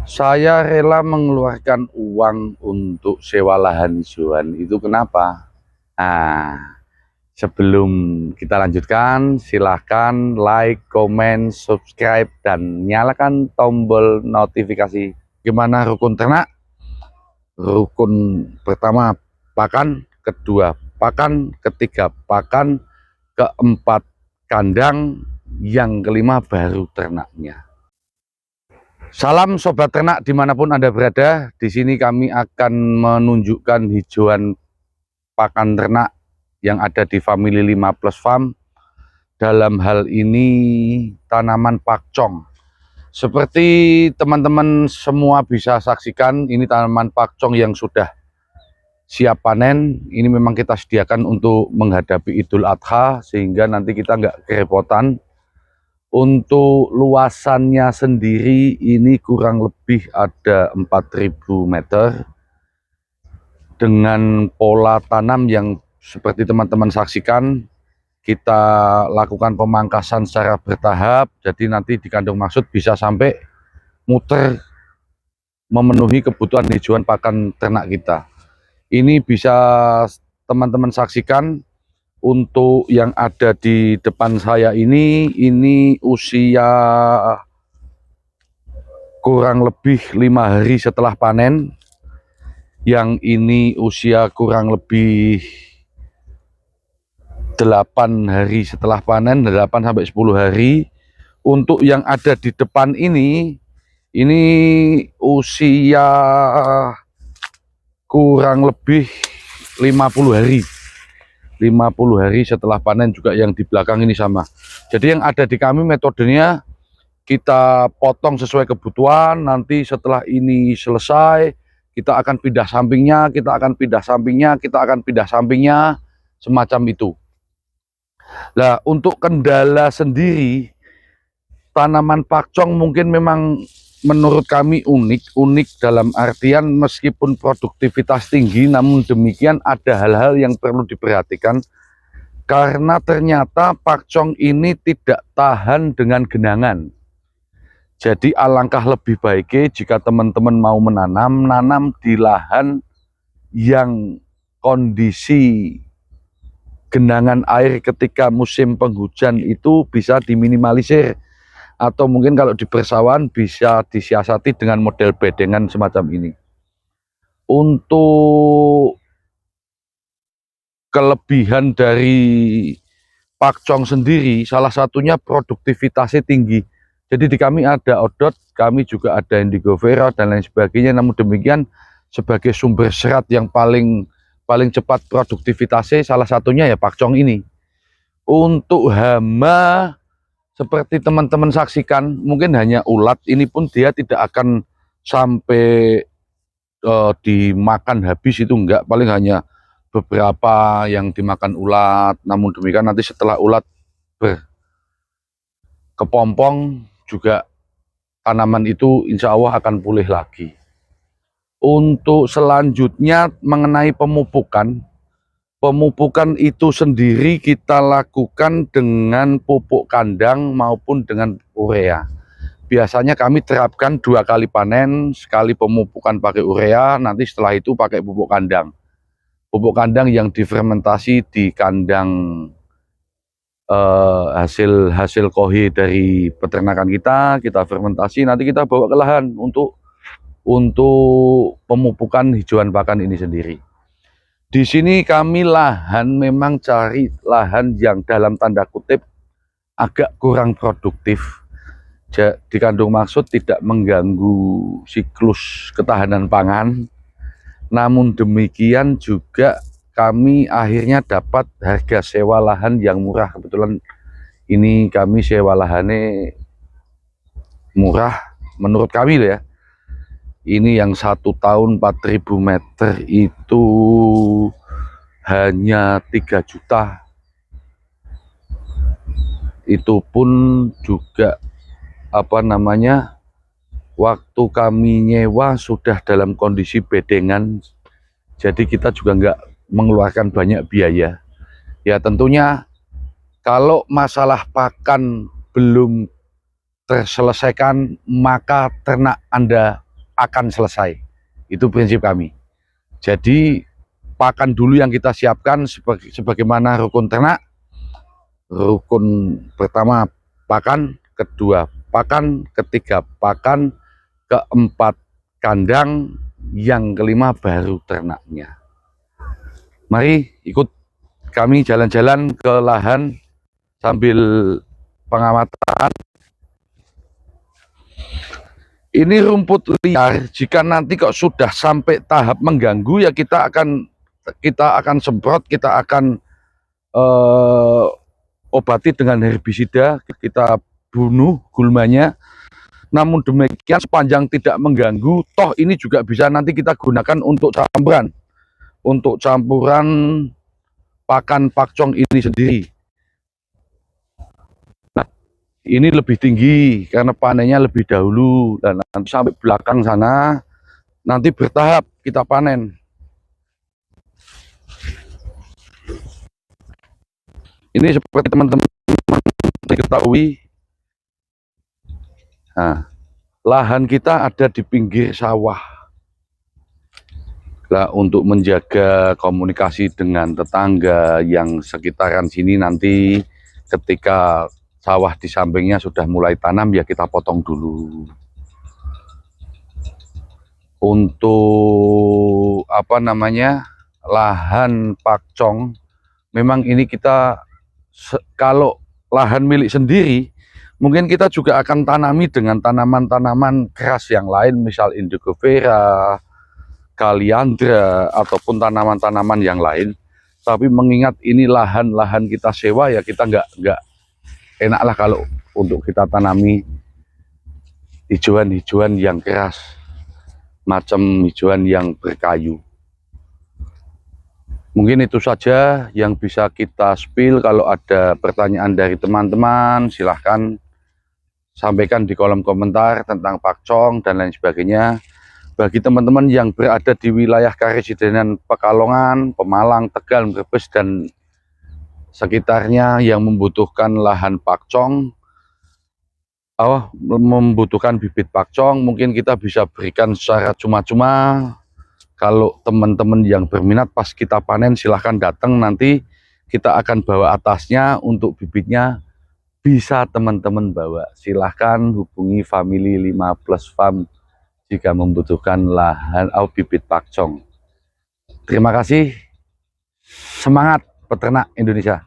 Saya rela mengeluarkan uang untuk sewa lahan hijauan. Itu kenapa? Nah, sebelum kita lanjutkan, silahkan like, comment, subscribe, dan nyalakan tombol notifikasi. Gimana rukun ternak? Rukun pertama pakan, kedua pakan, ketiga pakan, keempat kandang, yang kelima baru ternaknya. Salam sobat ternak dimanapun Anda berada. Di sini kami akan menunjukkan hijauan pakan ternak yang ada di Family 5 Plus Farm. Dalam hal ini tanaman pakcong. Seperti teman-teman semua bisa saksikan, ini tanaman pakcong yang sudah siap panen. Ini memang kita sediakan untuk menghadapi Idul Adha, sehingga nanti kita nggak kerepotan. Untuk luasannya sendiri ini kurang lebih ada 4.000 meter dengan pola tanam yang seperti teman-teman saksikan. Kita lakukan pemangkasan secara bertahap, jadi nanti di kandang maksud bisa sampai muter memenuhi kebutuhan hijauan pakan ternak kita. Ini bisa teman-teman saksikan. Untuk yang ada di depan saya ini usia kurang lebih 5 hari setelah panen. Yang ini usia kurang lebih 8 hari setelah panen, 8 sampai 10 hari. Untuk yang ada di depan ini usia kurang lebih 50 hari. 50 hari setelah panen juga yang di belakang ini sama. Jadi yang ada di kami metodenya kita potong sesuai kebutuhan, nanti setelah ini selesai kita akan pindah sampingnya, kita akan pindah sampingnya, kita akan pindah sampingnya, semacam itu. Nah, untuk kendala sendiri, tanaman pakcong mungkin memang menurut kami unik dalam artian meskipun produktivitas tinggi, namun demikian ada hal-hal yang perlu diperhatikan karena ternyata pakcong ini tidak tahan dengan genangan. Jadi alangkah lebih baiknya jika teman-teman mau menanam di lahan yang kondisi genangan air ketika musim penghujan itu bisa diminimalisir. Atau mungkin kalau di persawahan bisa disiasati dengan model bedengan semacam ini. Untuk kelebihan dari pakcong sendiri, salah satunya produktivitasnya tinggi. Jadi di kami ada odot, kami juga ada indigo vera dan lain sebagainya. Namun demikian sebagai sumber serat yang paling cepat produktivitasnya, salah satunya ya pakcong ini. Untuk hama seperti teman-teman saksikan, mungkin hanya ulat, ini pun dia tidak akan sampai dimakan habis, itu enggak, paling hanya beberapa yang dimakan ulat. Namun demikian nanti setelah ulat berkepompong juga tanaman itu insya Allah akan pulih lagi. Untuk selanjutnya mengenai pemupukan itu sendiri kita lakukan dengan pupuk kandang maupun dengan urea. Biasanya kami terapkan 2 kali panen, sekali pemupukan pakai urea, nanti setelah itu pakai pupuk kandang. Pupuk kandang yang difermentasi di kandang hasil kohi dari peternakan kita fermentasi, nanti kita bawa ke lahan untuk pemupukan hijauan pakan ini sendiri. Di sini kami lahan memang cari lahan yang dalam tanda kutip agak kurang produktif. Di kandung maksud tidak mengganggu siklus ketahanan pangan. Namun demikian juga kami akhirnya dapat harga sewa lahan yang murah. Kebetulan ini kami sewa lahannya murah menurut kami ya. Ini yang 1 tahun 4.000 meter itu hanya 3 juta. Itu pun juga waktu kami nyewa sudah dalam kondisi bedengan, jadi kita juga nggak mengeluarkan banyak biaya. Ya tentunya kalau masalah pakan belum terselesaikan, maka ternak Anda akan selesai. Itu prinsip kami. Jadi pakan dulu yang kita siapkan sebagaimana rukun ternak. Rukun pertama pakan, kedua pakan, ketiga pakan, keempat kandang, yang kelima baru ternaknya. Mari ikut kami jalan-jalan ke lahan sambil pengamatan. Ini rumput liar, jika nanti kok sudah sampai tahap mengganggu ya kita akan semprot, kita akan obati dengan herbisida, kita bunuh gulmanya. Namun demikian sepanjang tidak mengganggu, toh ini juga bisa nanti kita gunakan untuk campuran pakan pakcong ini sendiri. Ini lebih tinggi karena panennya lebih dahulu, dan nanti sampai belakang sana nanti bertahap kita panen. Ini seperti teman-teman diketahui, nah, lahan kita ada di pinggir sawah. Nah, untuk menjaga komunikasi dengan tetangga yang sekitaran sini, nanti ketika sawah di sampingnya sudah mulai tanam ya kita potong dulu. Untuk lahan pakcong, memang ini kita kalau lahan milik sendiri mungkin kita juga akan tanami dengan tanaman-tanaman keras yang lain, misal indigo vera, kaliandra, ataupun tanaman-tanaman yang lain. Tapi mengingat ini lahan-lahan kita sewa ya kita nggak enaklah kalau untuk kita tanami hijauan-hijauan yang keras, macam hijauan yang berkayu. Mungkin itu saja yang bisa kita spill. Kalau ada pertanyaan dari teman-teman, silahkan sampaikan di kolom komentar tentang pakcong dan lain sebagainya. Bagi teman-teman yang berada di wilayah Karesidenan Pekalongan, Pemalang, Tegal, Brebes, dan sekitarnya yang membutuhkan lahan pakcong, membutuhkan bibit pakcong, mungkin kita bisa berikan secara cuma-cuma. Kalau teman-teman yang berminat pas kita panen silahkan datang, nanti kita akan bawa atasnya. Untuk bibitnya bisa teman-teman bawa, silahkan hubungi Family 5+ Farm jika membutuhkan lahan bibit pakcong. Terima kasih, semangat peternak Indonesia.